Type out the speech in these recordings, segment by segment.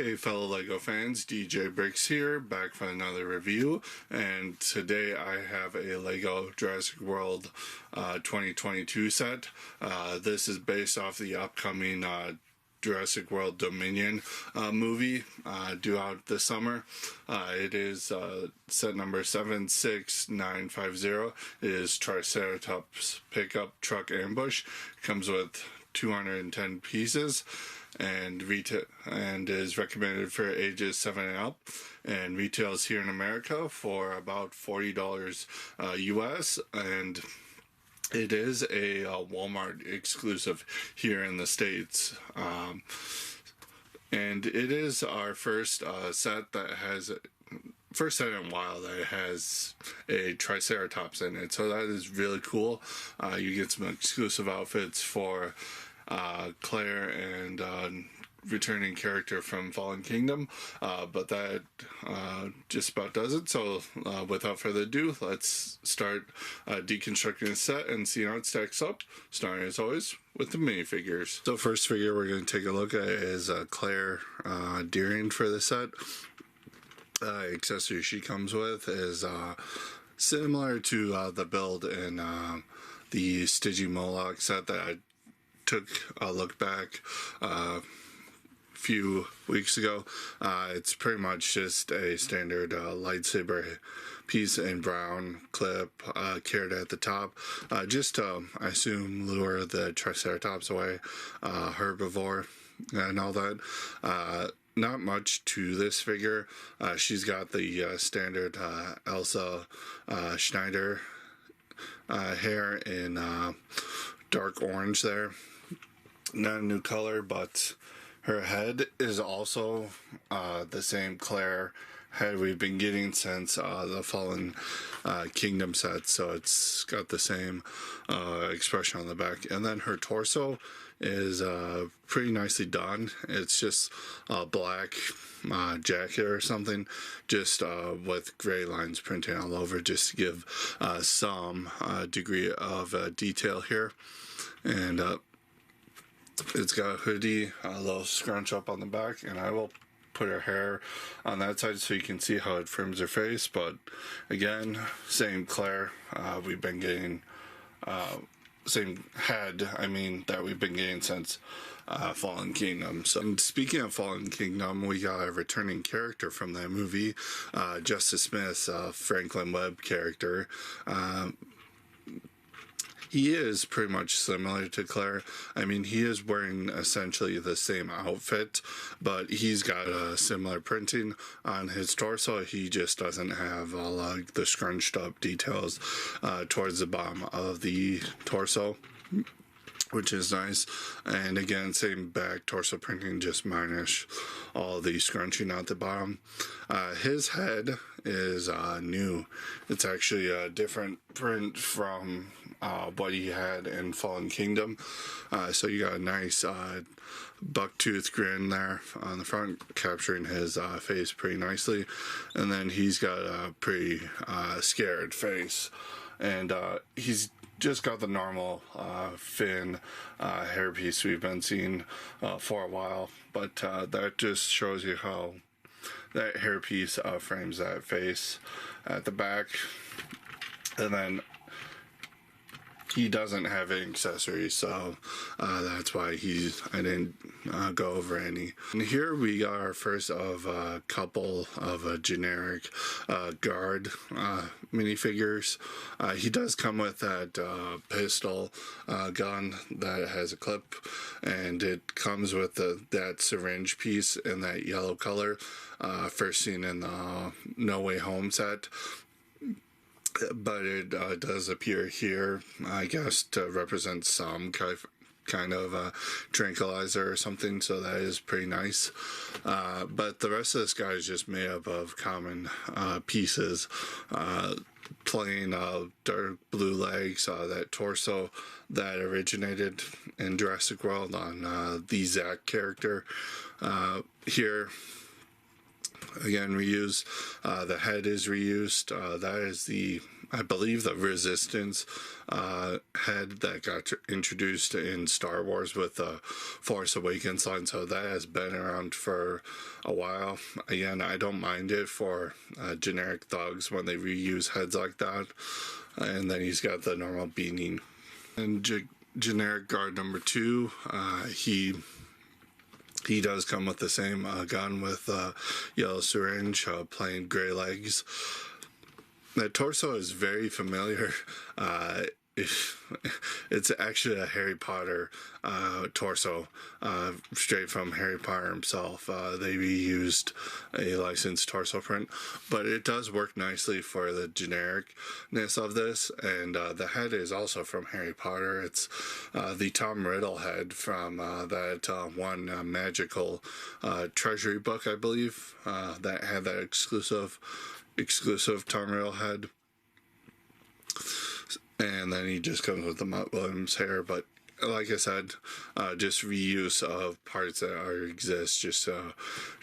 Hey fellow LEGO fans, DJ Bricks here, back for another review, and today I have a LEGO Jurassic World 2022 set. This is based off the upcoming Jurassic World Dominion movie due out this summer. It is set number 76950. It is Triceratops pickup truck ambush. It comes with 210 pieces and is recommended for ages 7 and up, and retails here in America for about $40 US, and it is a Walmart exclusive here in the States. And it is our first set in a while that has a Triceratops in it, so that is really cool. You get some exclusive outfits for Claire and returning character from Fallen Kingdom, but that just about does it. So without further ado, let's start deconstructing the set and see how it stacks up, starting as always with the minifigures. So first figure we're going to take a look at is Claire Deering for the set. Accessory she comes with is similar to the build in the Stygian Moloch set that I took a look back a few weeks ago. It's pretty much just a standard lightsaber piece in brown, clip, carrot at the top, just to, I assume, lure the Triceratops away, herbivore and all that. Not much to this figure. She's got the standard Elsa Schneider hair in dark orange there. Not a new color, but her head is also the same Claire head we've been getting since the Fallen Kingdom set, so it's got the same expression on the back. And then her torso is pretty nicely done. It's just a black jacket or something, just with gray lines printing all over, just to give some degree of detail here. And it's got a hoodie, a little scrunch up on the back, and I will put her hair on that side so you can see how it frames her face. But again, same Claire we've been getting, same head, that we've been getting since Fallen Kingdom. So, and speaking of Fallen Kingdom, we got a returning character from that movie, Justice Smith's Franklin Webb character. He is pretty much similar to Claire. He is wearing essentially the same outfit, but he's got a similar printing on his torso. He just doesn't have all the scrunched up details towards the bottom of the torso, which is nice. And again, same back torso printing, just minus all the scrunching out the bottom. His head is new. It's actually a different print from what he had in Fallen Kingdom. So you got a nice bucktooth grin there on the front, capturing his face pretty nicely. And then he's got a pretty scared face. And he's just got the normal fin hairpiece we've been seeing for a while, but that just shows you how that hairpiece frames that face at the back. And then he doesn't have any accessories, so that's why I didn't go over any. And here we got our first of a couple of generic guard minifigures. He does come with that pistol gun that has a clip, and it comes with that syringe piece in that yellow color, first seen in the No Way Home set. But it does appear here, I guess, to represent some kind of tranquilizer or something, so that is pretty nice. But the rest of this guy is just made up of common pieces. Plain dark blue legs, that torso that originated in Jurassic World on the Zack character. Here, again, reused. The head is reused. That is the I believe the Resistance head that got introduced in Star Wars with the Force Awakens line, so that has been around for a while. Again, I don't mind it for generic thugs when they reuse heads like that. And then he's got the normal beanie. And generic guard number 2, he does come with the same gun with yellow syringe, plain gray legs. The torso is very familiar. It's actually a Harry Potter torso, straight from Harry Potter himself. They reused a licensed torso print, but it does work nicely for the genericness of this. And the head is also from Harry Potter. It's the Tom Riddle head from that one magical treasury book, I believe, that had that exclusive Tom Riddle head. And then he just comes with the Mutt Williams hair, but like I said, just reuse of parts that exist, just a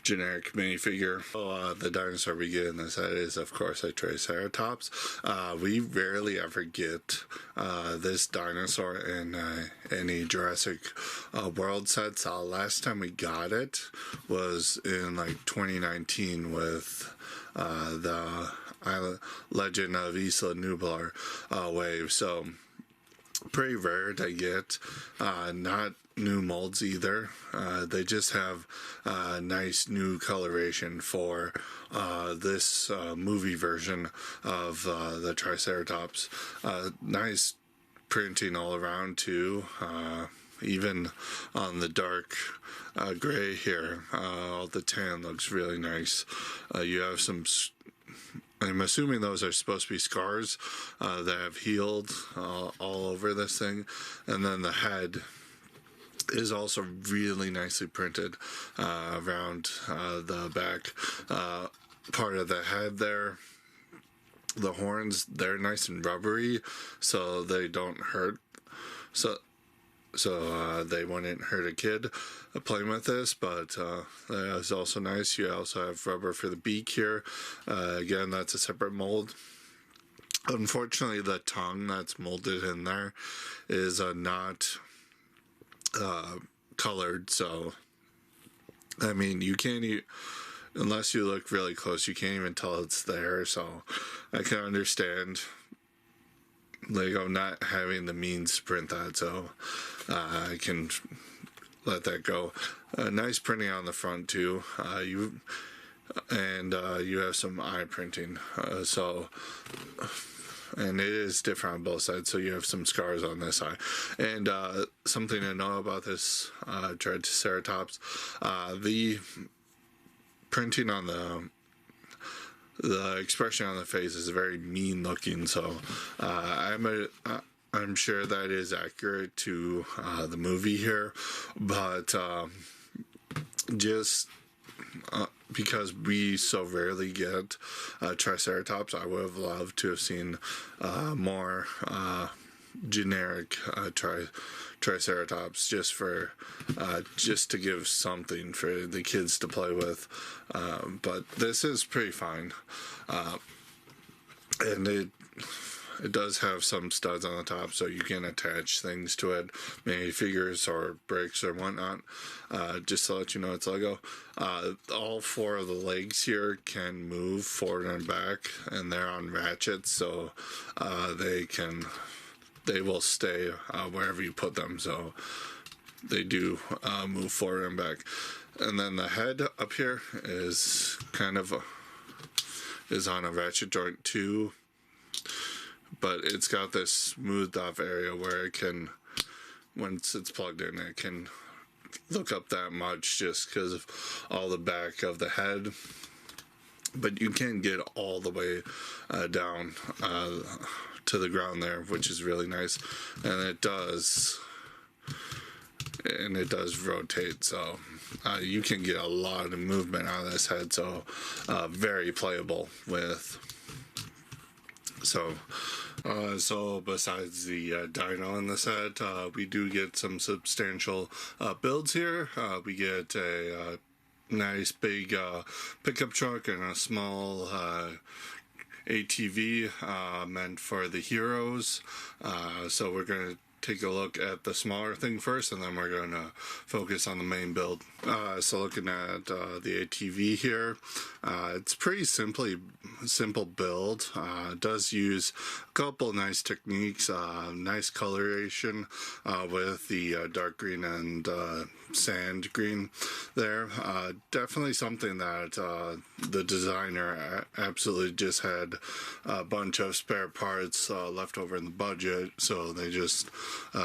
generic minifigure. So, the dinosaur we get in this set is, of course, a Triceratops. We rarely ever get this dinosaur in any Jurassic World sets. Last time we got it was in like 2019 with the Legend of Isla Nublar wave. So pretty rare to get. Not new molds either. They just have nice new coloration for this movie version of the Triceratops. Nice printing all around too. Even on the dark gray here, all the tan looks really nice. You have some, I'm assuming those are supposed to be scars that have healed all over this thing. And then the head is also really nicely printed around the back part of the head there. The horns, they're nice and rubbery, so they don't hurt. So they wouldn't hurt a kid playing with this, but that is also nice. You also have rubber for the beak here. Again, that's a separate mold. Unfortunately, the tongue that's molded in there is not colored, so I mean, you can't unless you look really close, you can't even tell it's there. So I can understand Lego not having the means to print that, so I can let that go. Nice printing on the front too. You have some eye printing, and it is different on both sides, so you have some scars on this eye. And something to know about this Triceratops, the printing on the expression on the face is very mean looking, so I'm sure that is accurate to the movie here, but just because we so rarely get Triceratops, I would have loved to have seen more generic Triceratops, just to give something for the kids to play with. But this is pretty fine, and it does have some studs on the top, so you can attach things to it, maybe figures or bricks or whatnot, just to let you know it's Lego. All 4 of the legs here can move forward and back, and they're on ratchets, so they will stay wherever you put them, so they do move forward and back. And then the head up here is is on a ratchet joint too, but it's got this smoothed off area where it can, once it's plugged in, it can look up that much just because of all the back of the head. But you can get all the way down to the ground there, which is really nice. And it does rotate, so you can get a lot of movement out of this head, so very playable with. So besides the dino in the set, we do get some substantial builds here. We get a nice big pickup truck and a small ATV meant for the heroes. So we're going to take a look at the smaller thing first, and then we're going to focus on the main build. So looking at the ATV here, it's pretty simple build. It does use a couple nice techniques, nice coloration with the dark green and sand green there. Definitely something that the designer absolutely just had a bunch of spare parts left over in the budget, so they just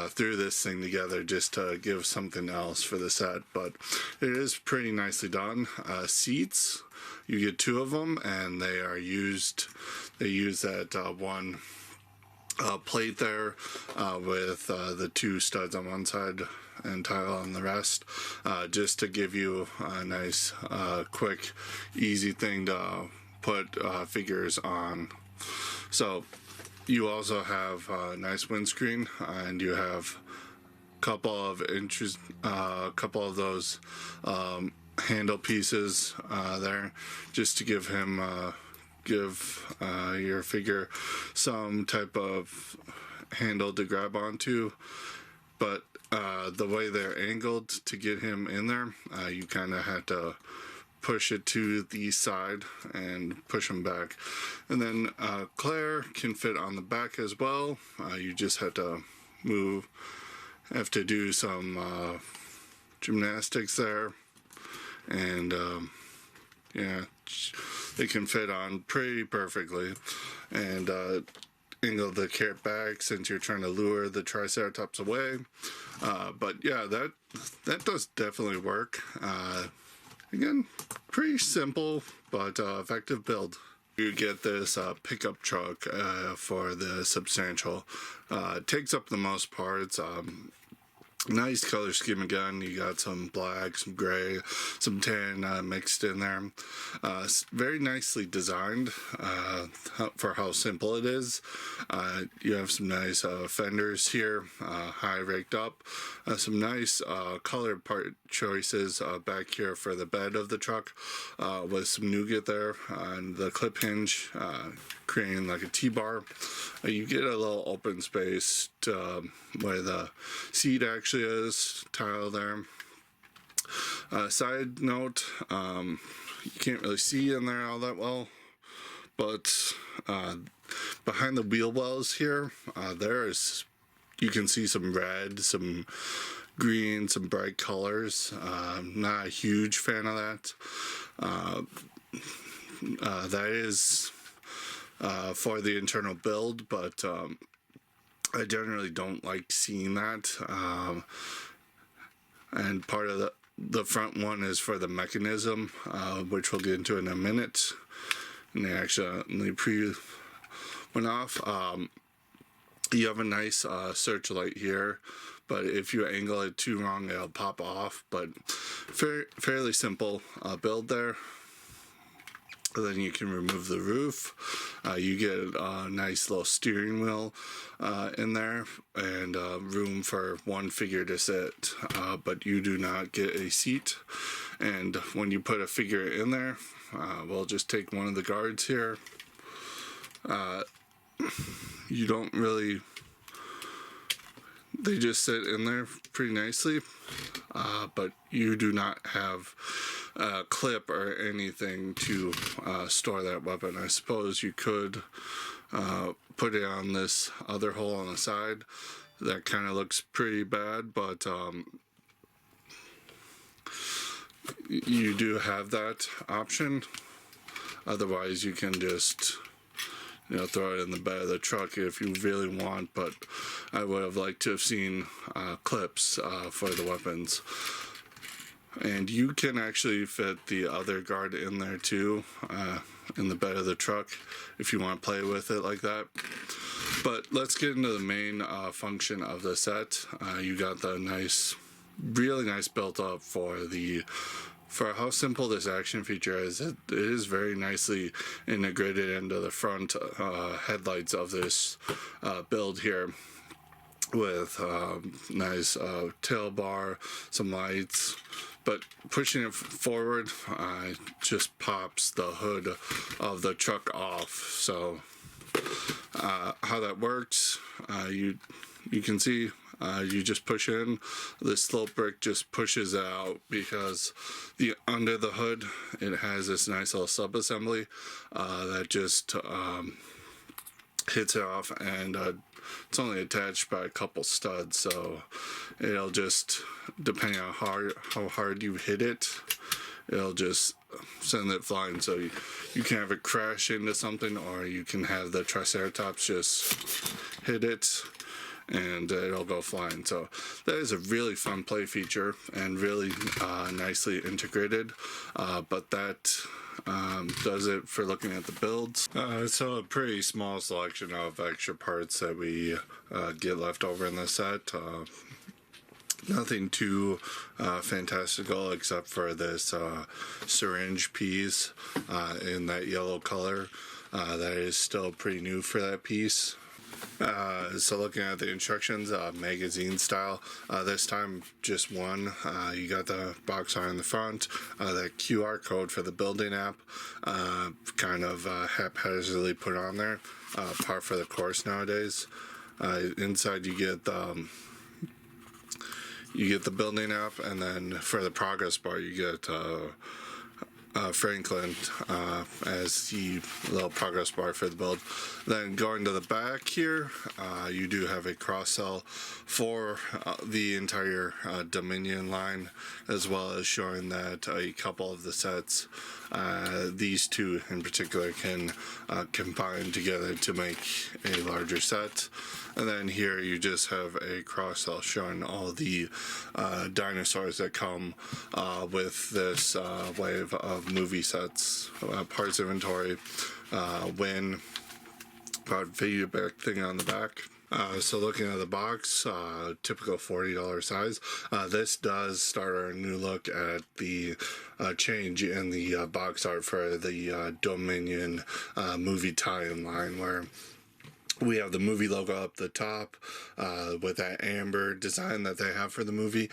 threw this thing together just to give something else for the set. But it is pretty nicely done. Seats, you get 2 of them, and they use that one plate there with the 2 studs on one side and tile on the rest, just to give you a nice quick easy thing to put figures on. So you also have a nice windscreen, and you have a couple of those handle pieces there, just to give him your figure some type of handle to grab onto. But the way they're angled to get him in there, you kind of have to push it to the side and push him back. And then Claire can fit on the back as well. You just have to do some gymnastics there, and yeah, they can fit on pretty perfectly. And angle the carrot back since you're trying to lure the Triceratops away. But yeah, that does definitely work. Again, pretty simple but effective build. You get this pickup truck for the substantial. It takes up the most parts. Nice color scheme again. You got some black, some gray, some tan mixed in there. Very nicely designed for how simple it is. You have some nice fenders here, high raked up. Some nice colored part choices back here for the bed of the truck, with some nougat there, and the clip hinge creating like a T-bar. You get a little open space to where the seat actually is, tile there. Side note, you can't really see in there all that well, but behind the wheel wells here, you can see some red, some green, some bright colors. Not a huge fan of that. That is for the internal build, but I generally don't like seeing that. And part of the front one is for the mechanism, which we'll get into in a minute. And they actually went off. You have a nice searchlight here, but if you angle it too wrong, it'll pop off. But fairly simple build there. And then you can remove the roof. You get a nice little steering wheel in there, and room for one figure to sit, but you do not get a seat. And when you put a figure in there, we'll just take one of the guards here. You don't really, they just sit in there pretty nicely, but you do not have a clip or anything to store that weapon. I suppose you could put it on this other hole on the side. That kind of looks pretty bad, but you do have that option. Otherwise, you can just throw it in the bed of the truck if you really want, but I would have liked to have seen clips for the weapons. And you can actually fit the other guard in there too, in the bed of the truck, if you want to play with it like that. But let's get into the main function of the set. You got the really nice built up for how simple this action feature is. It is very nicely integrated into the front headlights of this build here, with nice tail bar, some lights, but pushing it forward just pops the hood of the truck off. So how that works, you can see you just push in, the slope brick just pushes out because under the hood it has this nice little sub-assembly that just hits it off, and it's only attached by a couple studs, so it'll just, depending on how hard you hit it, it'll just send it flying. So you can have it crash into something, or you can have the Triceratops just hit it and it'll go flying. So that is a really fun play feature and really nicely integrated, but that does it for looking at the builds. So a pretty small selection of extra parts that we get left over in the set. Nothing too fantastical except for this syringe piece in that yellow color. That is still pretty new for that piece. So looking at the instructions, magazine style, this time just one. You got the box art in the front, that QR code for the building app, kind of haphazardly put on there, par for the course nowadays. Inside you get the building app, and then for the progress bar you get Franklin as the little progress bar for the build. Then going to the back here, you do have a cross sell for the entire Dominion line, as well as showing that a couple of the sets, these two in particular, can combine together to make a larger set. And then here you just have a cross sell showing all the dinosaurs that come with this wave of movie sets, parts inventory, win, feedback thing on the back. So looking at the box, typical $40 size. This does start our new look at the change in the box art for the Dominion movie tie-in line, where we have the movie logo up the top with that amber design that they have for the movie.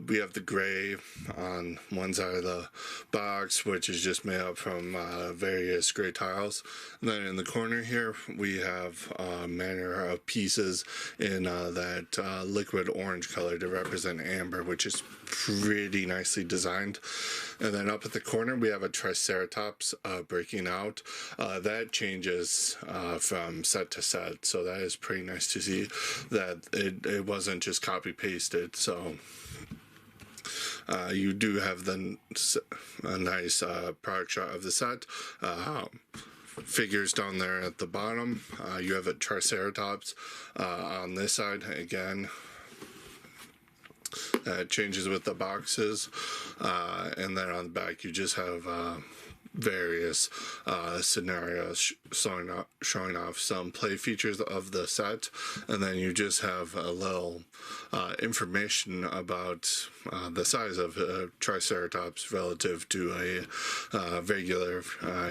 We have the gray on one side of the box, which is just made up from various gray tiles. And then in the corner here, we have manner of pieces in that liquid orange color to represent amber, which is pretty nicely designed. And then up at the corner, we have a Triceratops breaking out. That changes from set to set, so that is pretty nice to see that it wasn't just copy pasted. So you do have a nice product shot of the set. Figures down there at the bottom. You have a Triceratops on this side again. Changes with the boxes, and then on the back you just have various scenarios showing off some play features of the set, and then you just have a little information about the size of a Triceratops relative to a regular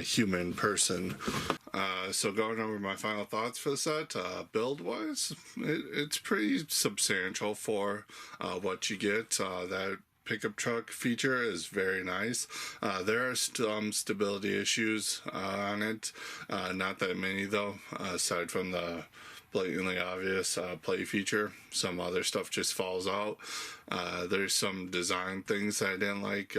human person. So going over my final thoughts for the set, build-wise, it's pretty substantial for what you get. That pickup truck feature is very nice. There are some stability issues on it, not that many though, aside from the blatantly obvious play feature. Some other stuff just falls out. There's some design things that I didn't like.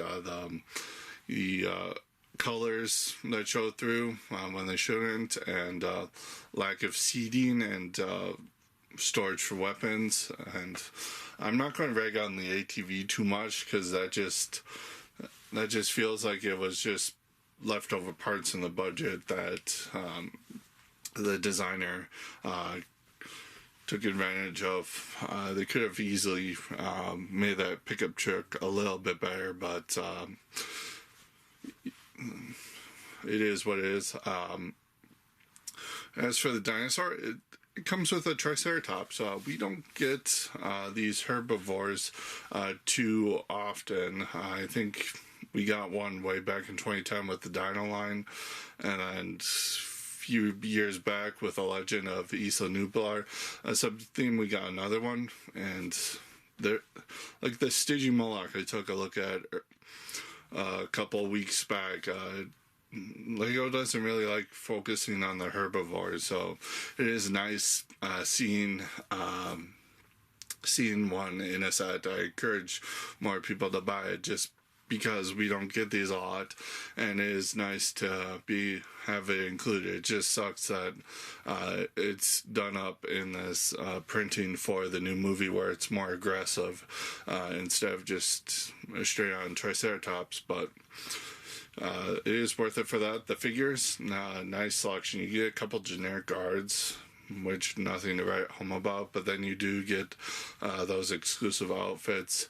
The colors that show through when they shouldn't, and lack of seating and storage for weapons. And I'm not going to rag on the ATV too much, because that just feels like it was just leftover parts in the budget that the designer took advantage of. They could have easily made that pickup truck a little bit better, but it is what it is. As for the dinosaur, it comes with a Triceratops. We don't get these herbivores too often. I think we got one way back in 2010 with the Dino line, and a few years back with the Legend of Isla Nublar sub-theme, we got another one, and they're like the Stygian Moloch I took a look at a couple weeks back. Lego doesn't really like focusing on the herbivores, so it is nice seeing one in a set. I encourage more people to buy it just because we don't get these a lot, and it is nice to have it included. It just sucks that it's done up in this printing for the new movie where it's more aggressive instead of just straight on Triceratops, but it is worth it for that. The figures, nice selection. You get a couple generic guards, which nothing to write home about, but then you do get those exclusive outfits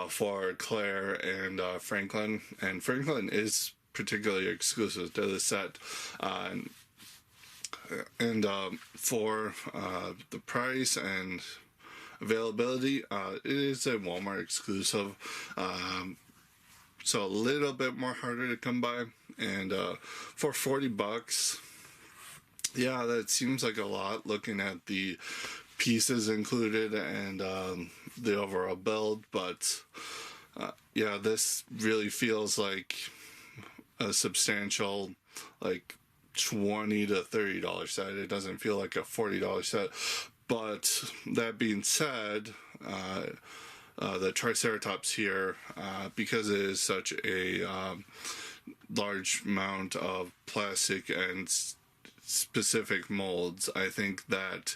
for Claire and Franklin, and Franklin is particularly exclusive to the set, and for the price and availability, it is a Walmart exclusive, so a little bit more harder to come by, and for $40, yeah, that seems like a lot looking at the pieces included and the overall build, but yeah, this really feels like a substantial, like $20 to $30 set. It doesn't feel like a $40 set. But that being said, the Triceratops here, because it is such a large amount of plastic and specific molds, I think that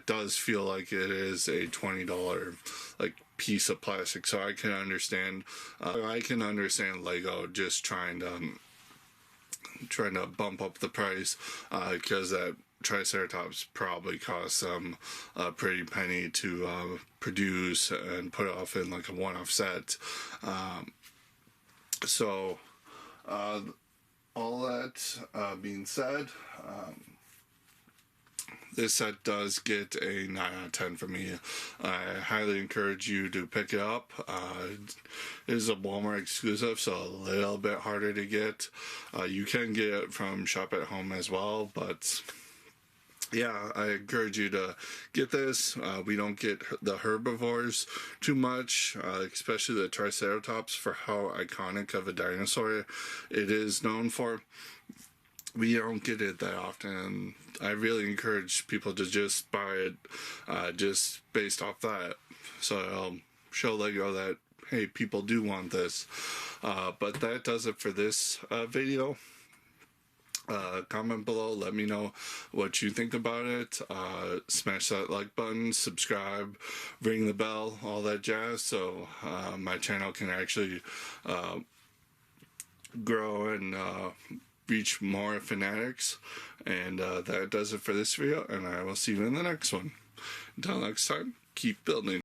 does feel like it is a $20 like piece of plastic. So I can understand Lego just trying to bump up the price because that Triceratops probably cost them a pretty penny to produce and put off in like a one-off set. All that being said, this set does get a 9 out of 10 from me. I highly encourage you to pick it up. It is a Walmart exclusive, so a little bit harder to get. You can get it from Shop at Home as well, but yeah, I encourage you to get this. We don't get the herbivores too much, especially the Triceratops, for how iconic of a dinosaur it is known for. We don't get it that often. I really encourage people to just buy it just based off that. So I'll show Lego that, hey, people do want this. But that does it for this video. Comment below, let me know what you think about it. Smash that like button, subscribe, ring the bell, all that jazz, so my channel can actually grow and reach more fanatics. And that does it for this video, and I will see you in the next one. Until next time, keep building.